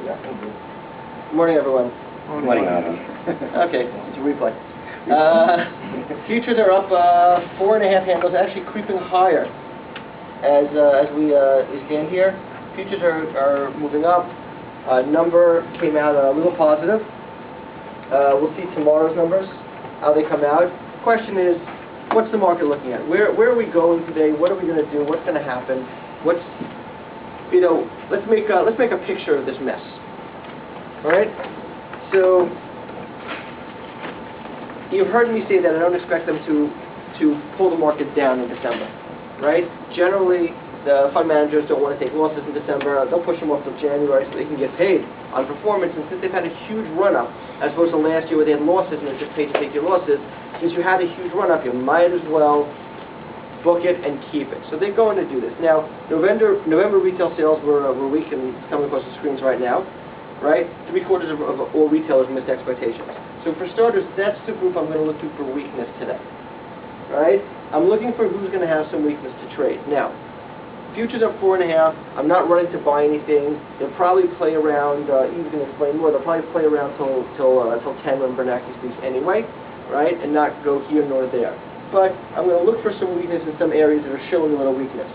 Good morning, everyone. Good morning, Alan. Okay, it's a replay. Futures are up 4.5 handles, actually creeping higher as we stand here. Futures are moving up. Number came out a little positive. We'll see tomorrow's numbers, how they come out. Question is, what's the market looking at? Where are we going today? What are we going to do? What's going to happen? Let's make a picture of this mess. All right. So you've heard me say that I don't expect them to pull the market down in December, right? Generally, the fund managers don't want to take losses in December. They'll push them off till January so they can get paid on performance. And since they've had a huge run-up, as opposed to last year where they had losses and they're just paid to take your losses, since you had a huge run-up, you might as well book it and keep it. So they're going to do this. Now, November retail sales were weak, and it's coming across the screens right now, right? 3/4 of all retailers missed expectations. So for starters, that's the group I'm going to look to for weakness today, right? I'm looking for who's going to have some weakness to trade. Now, futures up 4.5. I'm not running to buy anything. They'll probably play around, Eve's going to explain more, they'll probably play around till 10 when Bernanke speaks anyway, right? And not go here nor there. But I'm going to look for some weakness in some areas that are showing a little weakness.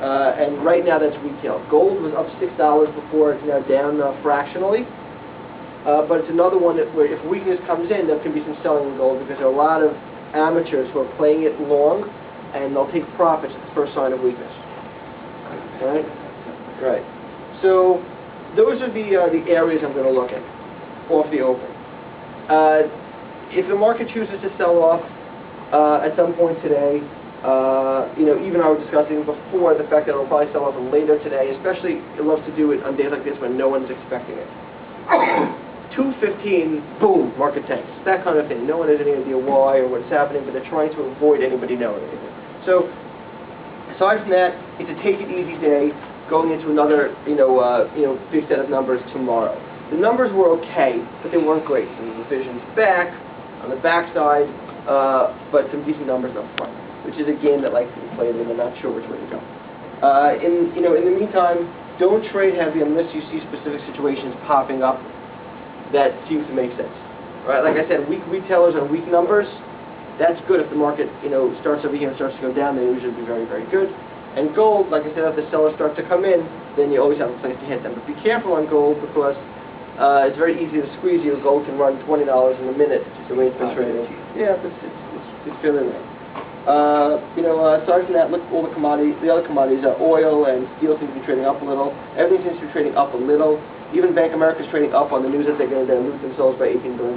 And right now that's retail. Gold was up $6 before, it's now down fractionally. But it's another one where if weakness comes in, there can be some selling in gold because there are a lot of amateurs who are playing it long, and they'll take profits at the first sign of weakness. Right? Right. So those are the areas I'm going to look at off the open. If the market chooses to sell off at some point today, even I was discussing before the fact that it'll probably sell off later today, especially it loves to do it on days like this when no one's expecting it. 2:15, boom, market tanks. That kind of thing. No one has any idea why or what's happening, but they're trying to avoid anybody knowing anything. So, aside from that, it's a take it easy day going into another, big set of numbers tomorrow. The numbers were okay, but they weren't great. Some revisions back, on the backside, but some decent numbers up front, which is a game that likes to be played and I'm not sure which way to go. In the meantime, don't trade heavy unless you see specific situations popping up that seem to make sense. Right? Like I said, weak retailers on weak numbers, that's good. If the market, starts over here and starts to go down, they usually be very, very good. And gold, like I said, if the sellers start to come in, then you always have a place to hit them. But be careful on gold because it's very easy to squeeze you. Gold can run $20 in a minute the way it's been trading. Yeah, it's fairly low. Aside from that, look at all the commodities. The other commodities, oil and steel seem to be trading up a little. Everything seems to be trading up a little. Even Bank of America is trading up on the news that they're going to dilute themselves by $18 billion.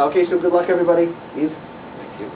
Okay, so good luck, everybody. Eve? Thank you.